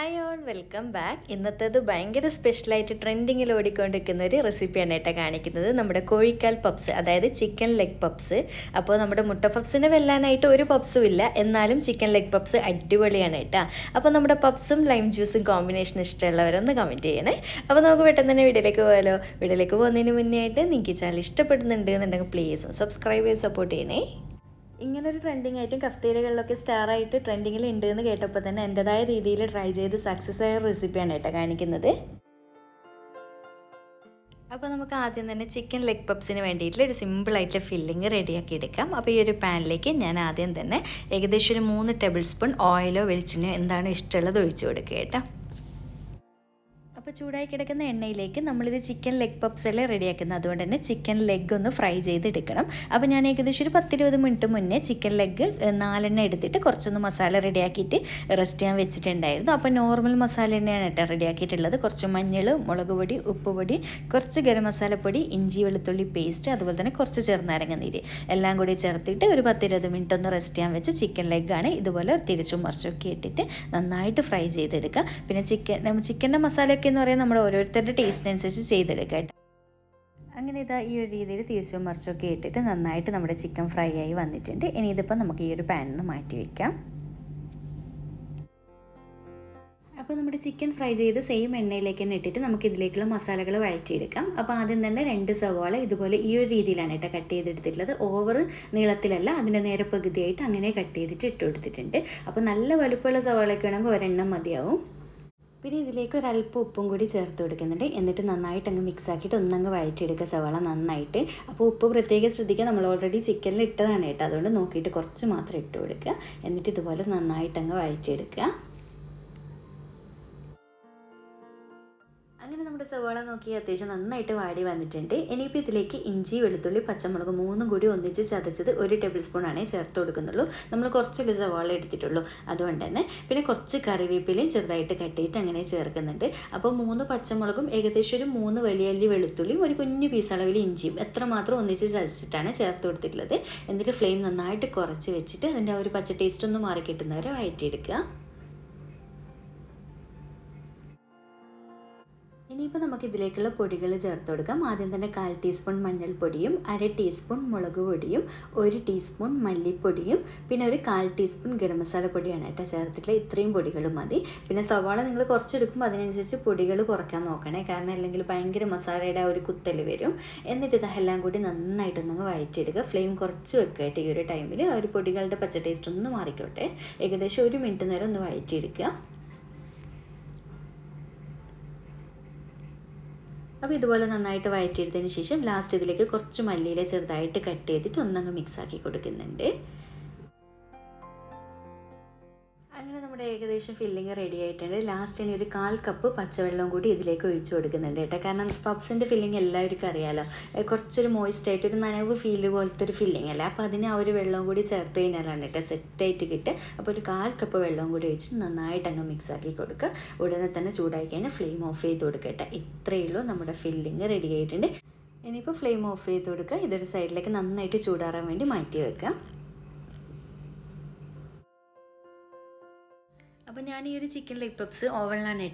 Hi all welcome back. ഇന്നത്തേത് ഭയങ്കര സ്പെഷ്യലായിട്ട് ട്രെൻഡിങ്ങിൽ ഓടിക്കൊണ്ടിരിക്കുന്ന ഒരു റെസിപ്പിയാണ് ഏട്ടാ കാണിക്കുന്നത്. നമ്മുടെ കോഴിക്കാൽ പപ്സ്, അതായത് ചിക്കൻ ലെഗ് പപ്സ്. അപ്പോൾ നമ്മുടെ മുട്ട പപ്സിനെ വെല്ലാനായിട്ട് ഒരു പപ്സും ഇല്ല, എന്നാലും ചിക്കൻ ലെഗ് പപ്സ് അടിപൊളിയാണ് ഏട്ടാ. അപ്പോൾ നമ്മുടെ പപ്സും ലൈം ജ്യൂസും കോമ്പിനേഷൻ ഇഷ്ടമുള്ളവരൊന്ന് കമൻറ്റ് ചെയ്യണേ. അപ്പോൾ നമുക്ക് പെട്ടെന്ന് തന്നെ വീഡിയോയിലേക്ക് പോയാലോ. വീഡിയോയിലേക്ക് പോകുന്നതിന് മുന്നേ ആയിട്ട് നിങ്ങൾക്ക് ചാനൽ ഇഷ്ടപ്പെടുന്നുണ്ട് എന്നുണ്ടെങ്കിൽ പ്ലീസ് സബ്സ്ക്രൈബ് ചെയ്ത് സപ്പോർട്ട് ചെയ്യണേ. ഇങ്ങനൊരു ട്രെൻഡിങ് ആയിട്ടും കഫ്തീരകളിലൊക്കെ സ്റ്റാറായിട്ട് ട്രെൻഡിങ്ങിൽ ഉണ്ട് എന്ന് കേട്ടപ്പോൾ തന്നെ എൻ്റെതായ രീതിയിൽ ട്രൈ ചെയ്ത് സക്സസ് ആയ റെസിപ്പിയാണ് കേട്ടോ കാണിക്കുന്നത്. അപ്പോൾ നമുക്ക് ആദ്യം തന്നെ ചിക്കൻ ലെഗ് പപ്സിന് വേണ്ടിയിട്ടുള്ള ഒരു സിമ്പിളായിട്ടുള്ള ഫില്ലിങ് റെഡിയാക്കി എടുക്കാം. അപ്പോൾ ഈ ഒരു പാനിലേക്ക് ഞാൻ ആദ്യം തന്നെ ഏകദേശം ഒരു 3 ടേബിൾ സ്പൂൺ ഓയിലോ വെളിച്ചെണ്ണയോ എന്താണ് ഇഷ്ടമുള്ളത് ഒഴിച്ചു കൊടുക്കുക കേട്ടോ. അപ്പോൾ ചൂടായി കിടക്കുന്ന എണ്ണയിലേക്ക് നമ്മളിത് ചിക്കൻ ലെഗ് പപ്സ് എല്ലാം റെഡിയാക്കുന്നത്, അതുകൊണ്ട് തന്നെ ചിക്കൻ ലെഗ് ഒന്ന് ഫ്രൈ ചെയ്തെടുക്കണം. അപ്പോൾ ഞാൻ ഏകദേശം ഒരു 10-20 മിനിറ്റ് മുന്നേ ചിക്കൻ ലെഗ് 4 എടുത്തിട്ട് കുറച്ചൊന്ന് മസാല റെഡിയാക്കിയിട്ട് റെസ്റ്റ് ചെയ്യാൻ വെച്ചിട്ടുണ്ടായിരുന്നു. അപ്പോൾ നോർമൽ മസാല തന്നെയാണ് കേട്ടോ റെഡിയാക്കിയിട്ടുള്ളത്. കുറച്ച് മഞ്ഞൾ, മുളക് പൊടി, ഉപ്പ് പൊടി, കുറച്ച് ഗരം മസാലപ്പൊടി, ഇഞ്ചി വെളുത്തുള്ളി പേസ്റ്റ്, അതുപോലെ തന്നെ കുറച്ച് ചെറുനാരങ്ങ നീര് എല്ലാം കൂടി ചേർത്തിട്ട് ഒരു 10-20 മിനിറ്റ് ഒന്ന് റെസ്റ്റ് ചെയ്യാൻ വെച്ച് ചിക്കൻ ലെഗാണ് ഇതുപോലെ തിരിച്ചും മറിച്ചൊക്കെ ഇട്ടിട്ട് നന്നായിട്ട് ഫ്രൈ ചെയ്തെടുക്കുക. പിന്നെ ചിക്കൻ്റെ മസാലയൊക്കെ എന്ന് പറയുന്നത് നമ്മുടെ ഓരോരുത്തരുടെ ടേസ്റ്റിനനുസരിച്ച് ചെയ്തെടുക്കുക കേട്ടോ. അങ്ങനെ ഇതാ ഈ ഒരു രീതിയിൽ തിരിച്ചും മറിച്ചൊക്കെ ഇട്ടിട്ട് നന്നായിട്ട് നമ്മുടെ ചിക്കൻ ഫ്രൈ ആയി വന്നിട്ടുണ്ട്. ഇനി ഇതിപ്പോൾ നമുക്ക് ഈ ഒരു പാനിൽ നിന്ന് മാറ്റി വയ്ക്കാം. അപ്പോൾ നമ്മുടെ ചിക്കൻ ഫ്രൈ ചെയ്ത് സെയിം എണ്ണയിലേക്ക് തന്നെ ഇട്ടിട്ട് നമുക്ക് ഇതിലേക്കുള്ള മസാലകൾ വഴറ്റിയെടുക്കാം. അപ്പോൾ ആദ്യം തന്നെ 2 സവാള ഇതുപോലെ ഈ ഒരു രീതിയിലാണ് കേട്ടോ കട്ട് ചെയ്തെടുത്തിട്ടുള്ളത്. ഓവർ നീളത്തിലല്ല, അതിൻ്റെ നേരെ പകുതിയായിട്ട് അങ്ങനെ കട്ട് ചെയ്തിട്ട് ഇട്ട് കൊടുത്തിട്ടുണ്ട്. അപ്പോൾ നല്ല വലുപ്പമുള്ള സവാളയൊക്കെ വേണമെങ്കിൽ ഒരെണ്ണം മതിയാവും. പിന്നെ ഇതിലേക്ക് ഒരല്പം ഉപ്പും കൂടി ചേർത്ത് കൊടുക്കുന്നുണ്ട്. എന്നിട്ട് നന്നായിട്ട് അങ്ങ് മിക്സ് ആക്കിയിട്ട് ഒന്നങ്ങ് വഴറ്റിയെടുക്കുക സവാള നന്നായിട്ട്. അപ്പോൾ ഉപ്പ് പ്രത്യേകം ശ്രദ്ധിക്കുക, നമ്മൾ ഓൾറെഡി ചിക്കനിൽ ഇട്ടതാണ് കേട്ടോ, അതുകൊണ്ട് നോക്കിയിട്ട് കുറച്ച് മാത്രം ഇട്ട് കൊടുക്കുക. എന്നിട്ട് ഇതുപോലെ നന്നായിട്ട് അങ്ങ് വഴറ്റിയെടുക്കുക. അങ്ങനെ നമ്മുടെ സവാള നോക്കി അത്യാവശ്യം നന്നായിട്ട് വാടി വന്നിട്ടുണ്ട്. ഇനിയിപ്പോൾ ഇതിലേക്ക് ഇഞ്ചി വെളുത്തുള്ളി പച്ചമുളക് 3 കൂടി ഒന്നിച്ച് ചതച്ചത് 1 ടേബിൾ സ്പൂണാണേ ചേർത്ത് കൊടുക്കുന്നുള്ളൂ. നമ്മൾ കുറച്ചൊക്കെ സവാള എടുത്തിട്ടുള്ളൂ, അതുകൊണ്ട് തന്നെ. പിന്നെ കുറച്ച് കറിവേപ്പിലയും ചെറുതായിട്ട് കട്ടിയിട്ട് അങ്ങനെ ചേർക്കുന്നുണ്ട്. അപ്പോൾ 3 പച്ചമുളകും ഏകദേശം ഒരു 3 വലിയ അല്ലി വെളുത്തുള്ളിയും ഒരു കുഞ്ഞു പീസ് അളവിൽ ഇഞ്ചിയും എത്രമാത്രം ഒന്നിച്ച് ചതച്ചിട്ടാണ് ചേർത്ത് കൊടുത്തിട്ടുള്ളത്. എന്നിട്ട് ഫ്ലെയിം നന്നായിട്ട് കുറച്ച് വെച്ചിട്ട് അതിൻ്റെ ആ ഒരു പച്ച ടേസ്റ്റ് ഒന്ന് മാറി കിട്ടുന്നവരെ വഴറ്റിയെടുക്കുക. ഇനിയിപ്പോൾ നമുക്ക് ഇതിലേക്കുള്ള പൊടികൾ ചേർത്ത് കൊടുക്കാം. ആദ്യം തന്നെ 1/4 ടീസ്പൂൺ മഞ്ഞൾപ്പൊടിയും 1/2 ടീസ്പൂൺ മുളക് പൊടിയും 1 ടീസ്പൂൺ മല്ലിപ്പൊടിയും പിന്നെ ഒരു 1/4 ടീസ്പൂൺ ഗരം മസാല പൊടിയാണ് കേട്ടോ ചേർത്തിട്ടുള്ള. ഇത്രയും പൊടികൾ മതി. പിന്നെ സവാള നിങ്ങൾ കുറച്ചെടുക്കുമ്പോൾ അതിനനുസരിച്ച് പൊടികൾ കുറയ്ക്കാൻ നോക്കണേ, കാരണം അല്ലെങ്കിൽ ഭയങ്കര മസാലയുടെ ഒരു കുത്തൽ വരും. എന്നിട്ട് ഇതെല്ലാം കൂടി നന്നായിട്ടൊന്നങ്ങ് വഴറ്റിയെടുക്കുക. ഫ്ലെയിം കുറച്ച് വെക്കട്ടെ ഈ ഒരു ടൈമിൽ. ആ ഒരു പൊടികളുടെ പച്ച ടേസ്റ്റ് ഒന്ന് മാറിക്കോട്ടെ. ഏകദേശം 1 മിനിറ്റ് നേരം ഒന്ന് വഴറ്റിയെടുക്കുക. അപ്പോൾ ഇതുപോലെ നന്നായിട്ട് വഴറ്റിയെടുത്തതിന് ശേഷം ലാസ്റ്റ് ഇതിലേക്ക് കുറച്ച് മല്ലിയില ചെറുതായിട്ട് കട്ട് ചെയ്തിട്ട് ഒന്നങ്ങ് മിക്സാക്കി കൊടുക്കുന്നുണ്ട്. അങ്ങനെ നമ്മുടെ ഏകദേശം ഫില്ലിങ് റെഡി ആയിട്ടുണ്ട്. ലാസ്റ്റ് ഇനി ഒരു 1/4 കപ്പ് പച്ചവെള്ളം കൂടി ഇതിലേക്ക് ഒഴിച്ച് കൊടുക്കുന്നുണ്ട് കേട്ടോ. കാരണം പപ്സിൻ്റെ ഫില്ലിങ് എല്ലാവർക്കും അറിയാമല്ലോ, കുറച്ചൊരു മോയിസ്റ്റായിട്ട് ഒരു നനവ് ഫീൽ പോലത്തെ ഒരു ഫില്ലിങ് അല്ലേ. അപ്പോൾ അതിന് ആ ഒരു വെള്ളം കൂടി ചേർത്ത് കഴിഞ്ഞാലാണ് കേട്ടോ സെറ്റായിട്ട് കിട്ടുക. അപ്പോൾ ഒരു 1/4 കപ്പ് വെള്ളം കൂടി ഒഴിച്ചിട്ട് നന്നായിട്ട് അങ്ങ് മിക്സാക്കി കൊടുക്കുക. ഉടനെ തന്നെ ചൂടാക്കി കഴിഞ്ഞാൽ ഫ്ലെയിം ഓഫ് ചെയ്ത് കൊടുക്കുക കേട്ടോ. ഇത്രയേ ഉള്ളൂ, നമ്മുടെ ഫില്ലിങ് റെഡി ആയിട്ടുണ്ട്. ഇനിയിപ്പോൾ ഫ്ലെയിം ഓഫ് ചെയ്ത് കൊടുക്കുക. ഇതൊരു സൈഡിലേക്ക് നന്നായിട്ട് ചൂടാറാൻ വേണ്ടി മാറ്റി വെക്കാം. അപ്പോൾ ഞാൻ ഈ ഒരു ചിക്കൻ ലെഗ് പപ്സ് ഓവനിലാണ്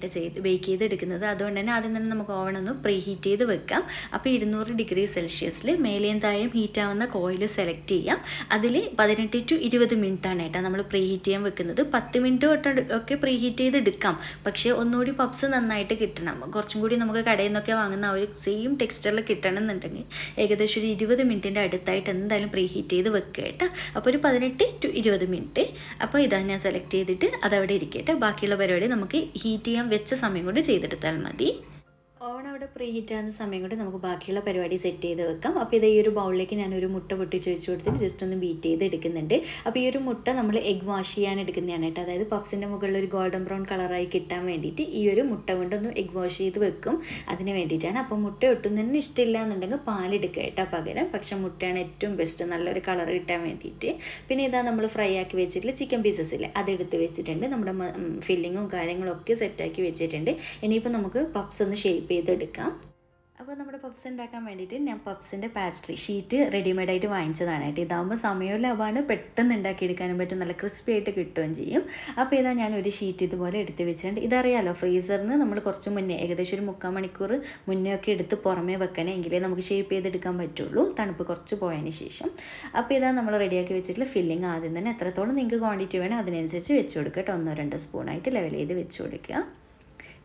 ബേക്ക് ചെയ്തെടുക്കുന്നത്. അതുകൊണ്ട് തന്നെ ആദ്യം തന്നെ നമുക്ക് ഓവനൊന്ന് പ്രീ ഹീറ്റ് ചെയ്ത് വെക്കാം. അപ്പോൾ 200 ഡിഗ്രി സെൽഷ്യസിൽ മേലെയും താഴെയും ഹീറ്റാവുന്ന കോയിൽ സെലക്ട് ചെയ്യാം. അതിൽ 18 to 20 മിനിറ്റാണ് കേട്ടോ നമ്മൾ പ്രീ ഹീറ്റ് ചെയ്യാൻ വെക്കുന്നത്. 10 മിനിറ്റ് തൊട്ട് ഒക്കെ പ്രീ ഹീറ്റ് ചെയ്തെടുക്കാം. പക്ഷേ ഒന്നുകൂടി പപ്സ് നന്നായിട്ട് കിട്ടണം, കുറച്ചും കൂടി നമുക്ക് കടയിൽ നിന്നൊക്കെ വാങ്ങുന്ന ആ ഒരു സെയിം ടെക്സ്ചറിൽ കിട്ടണം എന്നുണ്ടെങ്കിൽ ഏകദേശം ഒരു 20 മിനിറ്റിൻ്റെ അടുത്തായിട്ട് എന്തായാലും പ്രീ ഹീറ്റ് ചെയ്ത് വെക്കുക കേട്ടോ. അപ്പോൾ ഒരു 18 to 20 മിനിറ്റ്. അപ്പോൾ ഇതാ ഞാൻ സെലക്ട് ചെയ്തിട്ട് അതവിടെ ഇരിക്കട്ടെ. ബാക്കിയുള്ള പരിപാടി നമുക്ക് ഹീറ്റ് ചെയ്യാൻ വെച്ച സമയം കൊണ്ട് ചെയ്തെടുത്താൽ മതി. ഓവൺ അവിടെ പ്രീ ഹീറ്റ് ആകുന്ന സമയം കൊണ്ട് നമുക്ക് ബാക്കിയുള്ള പരിപാടി സെറ്റ് ചെയ്ത് വെക്കാം. അപ്പോൾ ഇത് ഈ ഒരു ബൗളിലേക്ക് ഞാനൊരു മുട്ട പൊട്ടിച്ച് വെച്ച് കൊടുത്തിട്ട് ജസ്റ്റ് ഒന്ന് ബീറ്റ് ചെയ്ത് എടുക്കുന്നുണ്ട്. അപ്പോൾ ഈ ഒരു മുട്ട നമ്മൾ എഗ് വാഷ് ചെയ്യാൻ എടുക്കുന്നതാണ് കേട്ടോ. അതായത് പഫ്സിൻ്റെ മുകളിൽ ഒരു ഗോൾഡൻ ബ്രൗൺ കളറായി കിട്ടാൻ വേണ്ടിയിട്ട് ഈ ഒരു മുട്ട കൊണ്ടൊന്ന് എഗ് വാഷ് ചെയ്ത് വെക്കും, അതിന് വേണ്ടിയിട്ടാണ്. അപ്പോൾ മുട്ട ഒട്ടും തന്നെ ഇഷ്ടമില്ല എന്നുണ്ടെങ്കിൽ പാലെടുക്കുക കേട്ടോ പകരം. പക്ഷേ മുട്ടയാണ് ഏറ്റവും ബെസ്റ്റ് നല്ലൊരു കളർ കിട്ടാൻ വേണ്ടിയിട്ട്. പിന്നെ ഇതാ നമ്മൾ ഫ്രൈ ആക്കി വെച്ചിട്ടുള്ള ചിക്കൻ പീസസ് ഇല്ലേ, അതെടുത്ത് വെച്ചിട്ടുണ്ട്. നമ്മുടെ ഫില്ലിങ്ങും കാര്യങ്ങളൊക്കെ സെറ്റാക്കി വെച്ചിട്ടുണ്ട്. ഇനിയിപ്പോൾ നമുക്ക് പപ്സ് ഒന്ന് ഷേപ്പ് ചെയ്തെടുക്കാം. അപ്പോൾ നമ്മുടെ പപ്സ് ഉണ്ടാക്കാൻ വേണ്ടിയിട്ട് ഞാൻ പപ്സിൻ്റെ പാസ്ട്രി ഷീറ്റ് റെഡിമെയ്ഡായിട്ട് വാങ്ങിച്ചതാണ് കേട്ടോ. ഇതാകുമ്പോൾ സമയവും ലാഭമാണ്, പെട്ടെന്ന് ഉണ്ടാക്കിയെടുക്കാനും പറ്റും, നല്ല ക്രിസ്പി ആയിട്ട് കിട്ടുകയും ചെയ്യും. അപ്പോൾ ഇതാ ഞാൻ ഒരു ഷീറ്റ് ഇതുപോലെ എടുത്ത് വെച്ചിട്ടുണ്ട്. ഇതറിയാലോ, ഫ്രീസറിൽ നിന്ന് നമ്മൾ കുറച്ച് മുന്നേ ഏകദേശം ഒരു 3/4 മണിക്കൂർ മുന്നേ ഒക്കെ എടുത്ത് പുറമേ വെക്കണേ, എങ്കിലേ നമുക്ക് ഷേപ്പ് ചെയ്തെടുക്കാൻ പറ്റുള്ളൂ, തണുപ്പ് കുറച്ച് പോയതിന് ശേഷം. അപ്പോൾ ഇതാ നമ്മൾ റെഡിയാക്കി വെച്ചിട്ടുള്ള ഫില്ലിങ് ആദ്യം തന്നെ എത്രത്തോളം നിങ്ങൾക്ക് ക്വാണ്ടിറ്റി വേണം അതിനനുസരിച്ച് വെച്ച് കൊടുക്കുക കേട്ടോ. 1-2 സ്പൂണായിട്ട് ലെവൽ ചെയ്ത് വെച്ച് കൊടുക്കുക.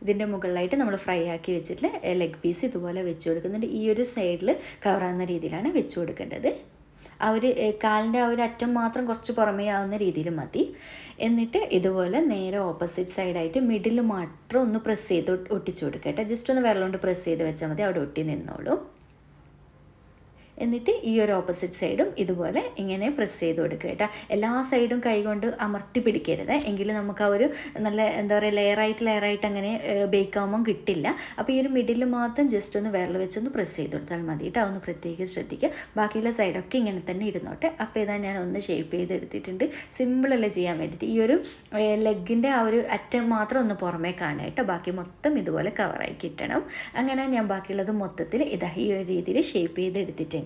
ഇതിൻ്റെ മുകളിലായിട്ട് നമ്മൾ ഫ്രൈ ആക്കി വെച്ചിട്ട് ലെഗ് പീസ് ഇതുപോലെ വെച്ച് കൊടുക്കുന്നുണ്ട്. ഈ ഒരു സൈഡിൽ കവറാകുന്ന രീതിയിലാണ് വെച്ച് കൊടുക്കേണ്ടത്. ആ ഒരു കാലിൻ്റെ ആ ഒരു അറ്റം മാത്രം കുറച്ച് പുറമേ ആവുന്ന രീതിയിൽ മതി. എന്നിട്ട് ഇതുപോലെ നേരെ ഓപ്പോസിറ്റ് സൈഡായിട്ട് മിഡിൽ മാത്രം ഒന്ന് പ്രസ് ചെയ്ത് ഒട്ടിച്ച് കൊടുക്കട്ടെ. ജസ്റ്റ് ഒന്ന് വെള്ളം കൊണ്ട് പ്രസ് ചെയ്ത് വെച്ചാൽ മതി, അവിടെ ഒട്ടി നിന്നോളൂ. എന്നിട്ട് ഈ ഒരു ഓപ്പോസിറ്റ് സൈഡും ഇതുപോലെ ഇങ്ങനെ പ്രസ് ചെയ്ത് കൊടുക്കുക കേട്ടോ. എല്ലാ സൈഡും കൈകൊണ്ട് അമർത്തി പിടിക്കരുത്, എങ്കിൽ നമുക്ക് ആ ഒരു നല്ല എന്താ പറയുക ലെയറായിട്ട് അങ്ങനെ ബേക്ക് ആകുമ്പം കിട്ടില്ല. അപ്പോൾ ഈ ഒരു മിഡിൽ മാത്രം ജസ്റ്റ് ഒന്ന് വിരൽ വെച്ചൊന്ന് പ്രസ് ചെയ്ത് കൊടുത്താൽ മതി കേട്ടോ. ഒന്ന് പ്രത്യേകം ശ്രദ്ധിക്കുക. ബാക്കിയുള്ള സൈഡൊക്കെ ഇങ്ങനെ തന്നെ ഇരുന്നോട്ടെ. അപ്പോൾ ഇതാ ഞാൻ ഒന്ന് ഷേപ്പ് ചെയ്തെടുത്തിട്ടുണ്ട്. സിമ്പിളല്ലേ ചെയ്യാൻ വേണ്ടിയിട്ട്. ഈ ഒരു ലെഗിൻ്റെ ആ ഒരു അറ്റം മാത്രം ഒന്ന് പുറമേ കാണുക കേട്ടോ. ബാക്കി മൊത്തം ഇതുപോലെ കവറായി കിട്ടണം. അങ്ങനെ ഞാൻ ബാക്കിയുള്ളത് മൊത്തത്തിൽ ഇതാ ഈ ഒരു രീതിയിൽ ഷേപ്പ് ചെയ്തെടുത്തിട്ടുണ്ട്.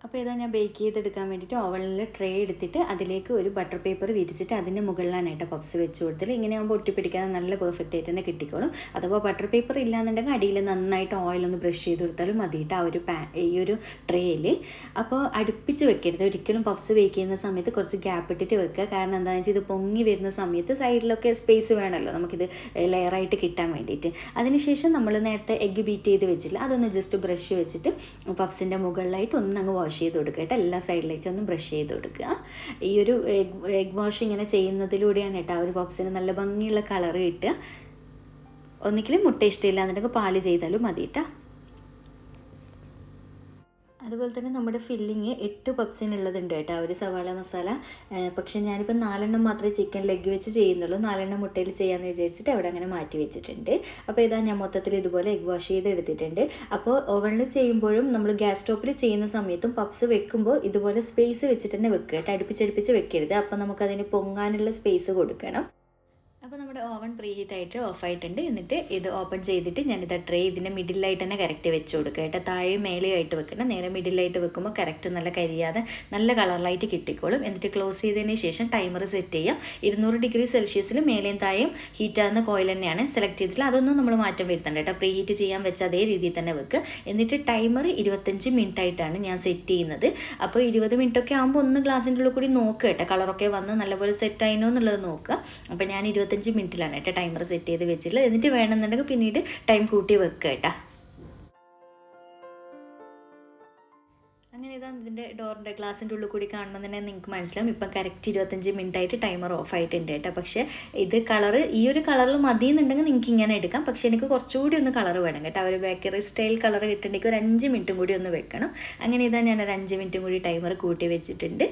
അപ്പോൾ ഇതാ ഞാൻ ബേക്ക് ചെയ്തെടുക്കാൻ വേണ്ടിയിട്ട് ഓവനിൽ ട്രേ എടുത്തിട്ട് അതിലേക്ക് ഒരു ബട്ടർ പേപ്പർ വിരിച്ചിട്ട് അതിൻ്റെ മുകളിലാണ് കേട്ടോ പപ്സ് വെച്ച് കൊടുത്തത്. ഇങ്ങനെ ആകുമ്പോൾ ഒട്ടിപ്പിടിക്കാതെ നല്ല പെർഫെക്റ്റ് ആയിട്ട് തന്നെ കിട്ടിക്കോളും. അഥവാ ബട്ടർ പേപ്പർ ഇല്ലാന്നുണ്ടെങ്കിൽ അടിയിൽ നന്നായിട്ട് ഓയിലൊന്ന് ബ്രഷ് ചെയ്ത് കൊടുത്താലും മതിയിട്ട് ആ ഒരു ഈ ഒരു ട്രേയിൽ. അപ്പോൾ അടുപ്പിച്ച് വെക്കരുത് ഒരിക്കലും. പപ്സ് ബേക്ക് ചെയ്യുന്ന സമയത്ത് കുറച്ച് ഗ്യാപ്പ് ഇട്ടിട്ട് വെക്കുക. കാരണം എന്താണെന്ന് വെച്ചാൽ ഇത് പൊങ്ങി വരുന്ന സമയത്ത് സൈഡിലൊക്കെ സ്പേസ് വേണമല്ലോ നമുക്കിത് ലെയറായിട്ട് കിട്ടാൻ വേണ്ടിയിട്ട്. അതിനുശേഷം നമ്മൾ നേരത്തെ എഗ്ഗ് ബീറ്റ് ചെയ്ത് വെച്ചില്ല, അതൊന്ന് ജസ്റ്റ് ബ്രഷ് വെച്ചിട്ട് പപ്സിൻ്റെ മുകളിലായിട്ട് ഒന്നങ്ങ് വാഷ് ചെയ്ത് കൊടുക്കുക കേട്ടോ. എല്ലാ സൈഡിലേക്കും ഒന്ന് ബ്രഷ് ചെയ്ത് കൊടുക്കുക. ഈ ഒരു എഗ് വാഷ് ഇങ്ങനെ ചെയ്യുന്നതിലൂടെയാണ് കേട്ടോ ആ ഒരു പപ്സിന് നല്ല ഭംഗിയുള്ള കളറ് കിട്ടുക. ഒന്നിക്കലും മുട്ട ഇഷ്ടമില്ല എന്നുണ്ടെങ്കിൽ പാല് ചെയ്താലും മതി കേട്ടോ. അതുപോലെ തന്നെ നമ്മുടെ ഫില്ലിങ് 8 പപ്സിനുള്ളതുണ്ട് കേട്ടോ. ഒരു സവാള മസാല. പക്ഷേ ഞാനിപ്പോൾ 4 മാത്രമേ ചിക്കൻ ലെഗ് വെച്ച് ചെയ്യുന്നുള്ളൂ. 4 മുട്ടയിൽ ചെയ്യാമെന്ന് വിചാരിച്ചിട്ട് അവിടെ അങ്ങനെ മാറ്റി വെച്ചിട്ടുണ്ട്. അപ്പോൾ ഇതാ ഞാൻ മൊത്തത്തിൽ ഇതുപോലെ എഗ് വാഷ് ചെയ്ത് എടുത്തിട്ടുണ്ട്. അപ്പോൾ ഓവനിൽ ചെയ്യുമ്പോഴും നമ്മൾ ഗ്യാസ് സ്റ്റോപ്പിൽ ചെയ്യുന്ന സമയത്തും പപ്സ് വെക്കുമ്പോൾ ഇതുപോലെ സ്പേസ് വെച്ചിട്ട് തന്നെ വെക്കുക കേട്ടോ. അടുപ്പിച്ചടുപ്പിച്ച് വെക്കരുത്. അപ്പോൾ നമുക്കതിന് പൊങ്ങാനുള്ള സ്പേസ് കൊടുക്കണം. അപ്പോൾ നമ്മുടെ ഓവൻ പ്രീ ഹീറ്റായിട്ട് ഓഫായിട്ടുണ്ട്. എന്നിട്ട് ഇത് ഓപ്പൺ ചെയ്തിട്ട് ഞാനിത് ട്രേ ഇതിൻ്റെ മിഡിലായിട്ട് തന്നെ കറക്റ്റ് വെച്ച് കൊടുക്കുക കേട്ടോ. താഴെ മേലെയായിട്ട് വെക്കണം. നേരെ മിഡിലായിട്ട് വെക്കുമ്പോൾ കറക്റ്റ് നല്ല കരിയാതെ നല്ല കളറിലായിട്ട് കിട്ടിക്കോളും. എന്നിട്ട് ക്ലോസ് ചെയ്തതിന് ശേഷം ടൈമർ സെറ്റ് ചെയ്യാം. 200 ഡിഗ്രി സെൽഷ്യസിൽ മേലെയും താഴെയും ഹീറ്റാകുന്ന കോയിൽ തന്നെയാണ് സെലക്ട് ചെയ്തിട്ടുള്ളത്. അതൊന്നും നമ്മൾ മാറ്റം വരുത്തണ്ട കേട്ടോ. പ്രീ ഹീറ്റ് ചെയ്യാൻ വെച്ച അതേ രീതിയിൽ തന്നെ വെക്കുക. എന്നിട്ട് ടൈമർ 25 മിനിറ്റ് ആയിട്ടാണ് ഞാൻ സെറ്റ് ചെയ്യുന്നത്. അപ്പോൾ 20 മിനിറ്റൊക്കെ ആകുമ്പോൾ ഒന്ന് ഗ്ലാസിൻ്റെ ഉള്ളിൽ കൂടി നോക്കുക കേട്ടോ. കളറൊക്കെ വന്ന് നല്ലപോലെ സെറ്റ് ആയിനോ എന്നുള്ളത് നോക്കുക. അപ്പോൾ ഞാൻ 25 മിനിറ്റിലാണ് കേട്ടോ ടൈമർ സെറ്റ് ചെയ്ത് വെച്ചിട്ടുള്ളത്. എന്നിട്ട് വേണമെന്നുണ്ടെങ്കിൽ പിന്നീട് ടൈം കൂട്ടി വെക്കുക കേട്ടോ. അങ്ങനെ ഇതാ ഇതിൻ്റെ ഡോറിൻ്റെ ഗ്ലാസിൻ്റെ ഉള്ളിൽ കൂടി കാണുമ്പോൾ തന്നെ നിങ്ങൾക്ക് മനസ്സിലാവും ഇപ്പം കറക്റ്റ് 25 മിനിറ്റ് ആയിട്ട് ടൈമർ ഓഫ് ആയിട്ടുണ്ട് കേട്ടോ. പക്ഷേ ഇത് കളറ് ഈ ഒരു കളറിൽ മതി എന്നുണ്ടെങ്കിൽ നിങ്ങൾക്ക് ഇങ്ങനെ എടുക്കാം. പക്ഷേ എനിക്ക് കുറച്ചുകൂടി ഒന്ന് കളർ വേണം കേട്ടോ. ഒരു ബേക്കറി സ്റ്റൈൽ കളർ കിട്ടണമെങ്കിൽ ഒരു 5 മിനിറ്റും കൂടി ഒന്ന് വെക്കണം. അങ്ങനെ ഇതാ ഞാനൊരു 5 മിനിറ്റും കൂടി ടൈമർ കൂട്ടി വെച്ചിട്ടുണ്ട്.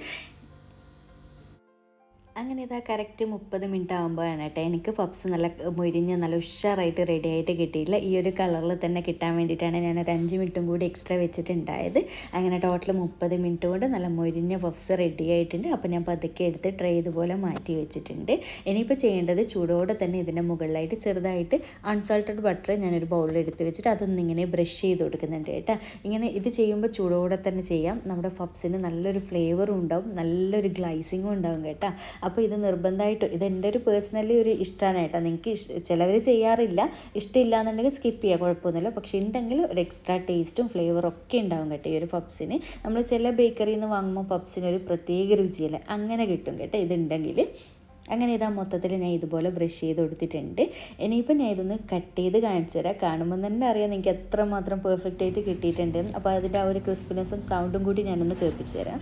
അങ്ങനെ ഇതാ കറക്റ്റ് 30 മിനിറ്റ് ആകുമ്പോഴാണ് കേട്ടോ എനിക്ക് പപ്സ് നല്ല മൊരിഞ്ഞ് നല്ല ഉഷാറായിട്ട് റെഡി ആയിട്ട് കിട്ടിയില്ല. ഈ ഒരു കളറിൽ തന്നെ കിട്ടാൻ വേണ്ടിയിട്ടാണ് ഞാനൊരു 5 മിനിറ്റും കൂടി എക്സ്ട്രാ വെച്ചിട്ടുണ്ടായത്. അങ്ങനെ ടോട്ടൽ 30 മിനിറ്റ് കൊണ്ട് നല്ല മൊരിഞ്ഞ പപ്സ് റെഡി ആയിട്ടുണ്ട്. അപ്പോൾ ഞാൻ പതുക്കെ എടുത്ത് ട്രേ ഇതുപോലെ മാറ്റി വെച്ചിട്ടുണ്ട്. ഇനിയിപ്പോൾ ചെയ്യേണ്ടത് ചൂടോടെ തന്നെ ഇതിൻ്റെ മുകളിലായിട്ട് ചെറുതായിട്ട് അൺസാൾട്ടഡ് ബട്ടർ ഞാനൊരു ബൗളിൽ എടുത്ത് വെച്ചിട്ട് അതൊന്നിങ്ങനെ ബ്രഷ് ചെയ്ത് കൊടുക്കുന്നുണ്ട് കേട്ടോ. ഇങ്ങനെ ഇത് ചെയ്യുമ്പോൾ ചൂടോടെ തന്നെ ചെയ്യാം. നമ്മുടെ പപ്സിന് നല്ലൊരു ഫ്ലേവറും ഉണ്ടാവും, നല്ലൊരു ഗ്ലൈസിങ്ങും ഉണ്ടാവും കേട്ടോ. അപ്പോൾ ഇത് നിർബന്ധമായിട്ടും ഇത് എൻ്റെ ഒരു പേഴ്സണലി ഒരു ഇഷ്ടമാണ് കേട്ടോ. നിങ്ങൾക്ക് ചിലവർ ചെയ്യാറില്ല, ഇഷ്ടമില്ല എന്നുണ്ടെങ്കിൽ സ്കിപ്പ് ചെയ്യുക, കുഴപ്പമൊന്നുമില്ല. പക്ഷേ ഉണ്ടെങ്കിൽ ഒരു എക്സ്ട്രാ ടേസ്റ്റും ഫ്ലേവറും ഒക്കെ ഉണ്ടാവും കേട്ടോ ഈ ഒരു പപ്സിന്. നമ്മൾ ചില ബേക്കറിയിൽ നിന്ന് വാങ്ങുമ്പോൾ പപ്സിന് ഒരു പ്രത്യേക രുചിയല്ല, അങ്ങനെ കിട്ടും കേട്ടോ ഇതുണ്ടെങ്കിൽ. അങ്ങനെ ഇതാ മൊത്തത്തിൽ ഞാൻ ഇതുപോലെ ബ്രഷ് ചെയ്ത് കൊടുത്തിട്ടുണ്ട്. ഇനിയിപ്പോൾ ഞാൻ ഇതൊന്ന് കട്ട് ചെയ്ത് കാണിച്ചു തരാം. കാണുമ്പോൾ തന്നെ അറിയാം നിങ്ങൾക്ക് എത്രമാത്രം പെർഫെക്റ്റ് ആയിട്ട് കിട്ടിയിട്ടുണ്ട്. അപ്പോൾ അതിൻ്റെ ആ ഒരു ക്രിസ്പിനെസ്സും സൗണ്ടും കൂടി ഞാനൊന്ന് കേൾപ്പിച്ചു തരാം.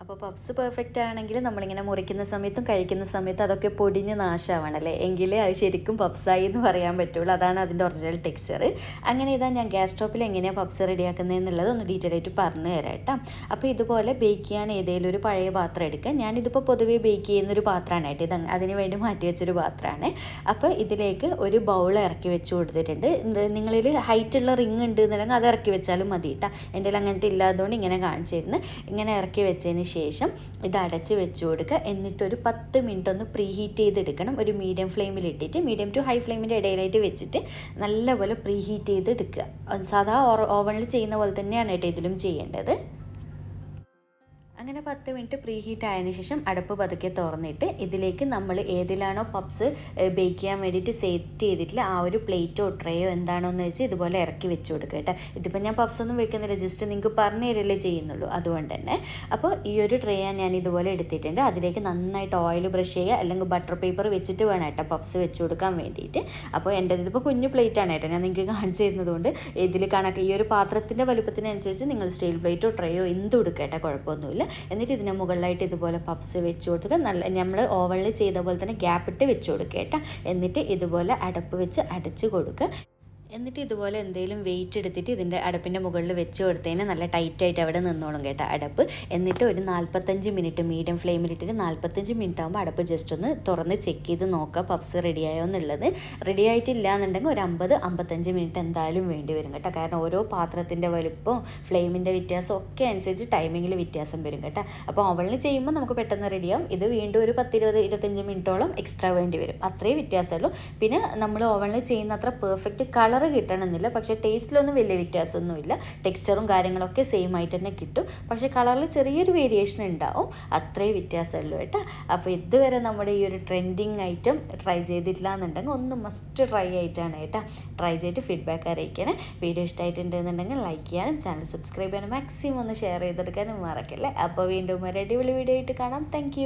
അപ്പോൾ പപ്സ് പെർഫെക്റ്റ് ആണെങ്കിൽ നമ്മളിങ്ങനെ മുറിക്കുന്ന സമയത്തും കഴിക്കുന്ന സമയത്തും അതൊക്കെ പൊടിഞ്ഞ് നാശമാവണല്ലേ, എങ്കിലേ അത് ശരിക്കും പപ്സായി എന്ന് പറയാൻ പറ്റുള്ളൂ. അതാണ് അതിൻ്റെ ഒറിജിനൽ ടെക്സ്ചർ. അങ്ങനെ ഇതാ ഞാൻ ഗ്യാസ് സ്റ്റോപ്പിൽ എങ്ങനെയാണ് പപ്സ് റെഡിയാക്കുന്നതെന്നുള്ളത് ഒന്ന് ഡീറ്റെയിൽ ആയിട്ട് പറഞ്ഞു തരാം കേട്ടോ. അപ്പോൾ ഇതുപോലെ ബേക്ക് ചെയ്യാൻ ഏതെങ്കിലും ഒരു പഴയ പാത്രം എടുക്കുക. ഞാനിതിപ്പോൾ പൊതുവേ ബേക്ക് ചെയ്യുന്നൊരു പാത്രമാണ് കേട്ടോ. ഇത് അതിന് വേണ്ടി മാറ്റി വെച്ചൊരു പാത്രമാണ്. അപ്പോൾ ഇതിലേക്ക് ഒരു ബൗൾ ഇറക്കി വെച്ച് കൊടുത്തിട്ടുണ്ട്. നിങ്ങളിൽ ഹൈറ്റുള്ള റിങ് ഉണ്ട് എന്നുണ്ടെങ്കിൽ അത് ഇറക്കി വെച്ചാലും മതി കേട്ടോ. എൻ്റെ അങ്ങനത്തെ ഇല്ലാത്തതുകൊണ്ട് ഇങ്ങനെ കാണിച്ചിരുന്നു. ഇങ്ങനെ ഇറക്കി വെച്ചതിന് ശേഷം ശേഷം ഇത് അടച്ച് വെച്ച് കൊടുക്കുക. എന്നിട്ടൊരു 10 മിനിറ്റ് ഒന്ന് പ്രീ ഹീറ്റ് ചെയ്തെടുക്കണം. ഒരു മീഡിയം ഫ്ലെയിമിൽ ഇട്ടിട്ട് മീഡിയം ടു ഹൈ ഫ്ലെയിമിൻ്റെ ഇടയിലായിട്ട് വെച്ചിട്ട് നല്ലപോലെ പ്രീ ഹീറ്റ് ചെയ്തെടുക്കുക. സാധാ ഓവനിൽ ചെയ്യുന്ന പോലെ തന്നെയാണ് കേട്ടോ ഇതിലും ചെയ്യേണ്ടത്. അങ്ങനെ 10 മിനിറ്റ് പ്രീ ഹീറ്റ് ആയതിനു ശേഷം അടുപ്പ് പതുക്കെ തുറന്നിട്ട് ഇതിലേക്ക് നമ്മൾ ഏതിലാണോ പപ്സ് ബേക്ക് ചെയ്യാൻ വേണ്ടിയിട്ട് സെറ്റ് ചെയ്തിട്ടില്ല ആ ഒരു പ്ലേറ്റോ ട്രേയോ എന്താണോ എന്ന് വെച്ച് ഇതുപോലെ ഇറക്കി വെച്ച് കൊടുക്കുക കേട്ടോ. ഇതിപ്പോൾ ഞാൻ പപ്സ് ഒന്നും വെക്കുന്നില്ല, ജസ്റ്റ് നിങ്ങൾക്ക് പറഞ്ഞു തരല്ലേ ചെയ്യുന്നുള്ളൂ, അതുകൊണ്ട് തന്നെ. അപ്പോൾ ഈ ഒരു ട്രേ ഞാൻ ഇതുപോലെ എടുത്തിട്ടുണ്ട്. അതിലേക്ക് നന്നായിട്ട് ഓയിൽ ബ്രഷ് ചെയ്യുക, അല്ലെങ്കിൽ ബട്ടർ പേപ്പർ വെച്ചിട്ട് വേണം കേട്ടോ പപ്സ് വെച്ച് കൊടുക്കാൻ വേണ്ടിയിട്ട്. അപ്പോൾ എൻ്റെ ഇതിപ്പോൾ കുഞ്ഞു പ്ലേറ്റാണ് കേട്ടോ, ഞാൻ നിങ്ങൾക്ക് കാണിച്ചു തരുന്നതുകൊണ്ട് ഇതിൽ കണക്ക് ഈ ഒരു പാത്രത്തിൻ്റെ വലുപ്പത്തിനനുസരിച്ച് നിങ്ങൾ സ്റ്റീൽ പ്ലേറ്റോ ട്രേയോ എന്തും എടുക്കുക കേട്ടോ, കുഴപ്പമൊന്നുമില്ല. എന്നിട്ട് ഇതിന് മുകളിലായിട്ട് ഇതുപോലെ പപ്സ് വെച്ച് കൊടുക്കുക. നല്ല നമ്മൾ ഓവനിൽ ചെയ്ത പോലെ തന്നെ ഗ്യാപ്പ് ഇട്ട് വെച്ച് കൊടുക്കുക കേട്ടോ. എന്നിട്ട് ഇതുപോലെ അടപ്പ് വെച്ച് അടച്ച് കൊടുക്കുക. എന്നിട്ട് ഇതുപോലെ എന്തെങ്കിലും വെയിറ്റ് എടുത്തിട്ട് ഇതിൻ്റെ അടുപ്പിൻ്റെ മുകളിൽ വെച്ച് കൊടുത്തതിന് നല്ല ടൈറ്റായിട്ട് അവിടെ നിന്നോളും കേട്ടോ അടപ്പ്. എന്നിട്ട് ഒരു 45 മിനിറ്റ് മീഡിയം ഫ്ലെയിമിലിട്ടിട്ട് 45 മിനിറ്റ് ആകുമ്പോൾ അടപ്പ് ജസ്റ്റ് ഒന്ന് തുറന്ന് ചെക്ക് ചെയ്ത് നോക്കുക പപ്സ് റെഡിയായോ എന്നുള്ളത്. റെഡി ആയിട്ടില്ല എന്നുണ്ടെങ്കിൽ ഒരു 50-55 മിനിറ്റ് എന്തായാലും വേണ്ടി വരും കേട്ടോ. കാരണം ഓരോ പാത്രത്തിൻ്റെ വലുപ്പവും ഫ്ലെയിമിൻ്റെ വ്യത്യാസം ഒക്കെ അനുസരിച്ച് ടൈമിങ്ങിൽ വ്യത്യാസം വരും കേട്ടോ. അപ്പോൾ ഓവനിൽ ചെയ്യുമ്പോൾ നമുക്ക് പെട്ടെന്ന് റെഡിയാവും. ഇത് വീണ്ടും ഒരു 10-20-25 മിനിറ്റോളം എക്സ്ട്രാ വേണ്ടി വരും, അത്രേ വ്യത്യാസമുള്ളൂ. പിന്നെ നമ്മൾ ഓവനിൽ ചെയ്യുന്ന അത്ര പെർഫെക്റ്റ് കളർ കിട്ടണമെന്നില്ല, പക്ഷേ ടേസ്റ്റിലൊന്നും വലിയ വ്യത്യാസമൊന്നുമില്ല. ടെക്സ്ചറും കാര്യങ്ങളൊക്കെ സെയിം ആയിട്ട് തന്നെ കിട്ടും, പക്ഷേ കളറിൽ ചെറിയൊരു വേരിയേഷൻ ഉണ്ടാവും, അത്രേ വ്യത്യാസമുള്ളൂ കേട്ടോ. അപ്പോൾ ഇതുവരെ നമ്മുടെ ഈ ഒരു ട്രെൻഡിങ് ഐറ്റം ട്രൈ ചെയ്തിട്ടില്ല എന്നുണ്ടെങ്കിൽ ഒന്ന് മസ്റ്റ് ട്രൈ ആയിട്ടാണ് കേട്ടോ. ട്രൈ ചെയ്തിട്ട് ഫീഡ്ബാക്ക് അറിയിക്കണേ. വീഡിയോ ഇഷ്ടമായിട്ടുണ്ടെന്നുണ്ടെങ്കിൽ ലൈക്ക് ചെയ്യാനും ചാനൽ സബ്സ്ക്രൈബ് ചെയ്യാനും മാക്സിമം ഒന്ന് ഷെയർ ചെയ്തെടുക്കാനും മറക്കല്ലേ. അപ്പോൾ വീണ്ടും ഒരു അടിപൊളി വീഡിയോ ആയിട്ട് കാണാം. താങ്ക്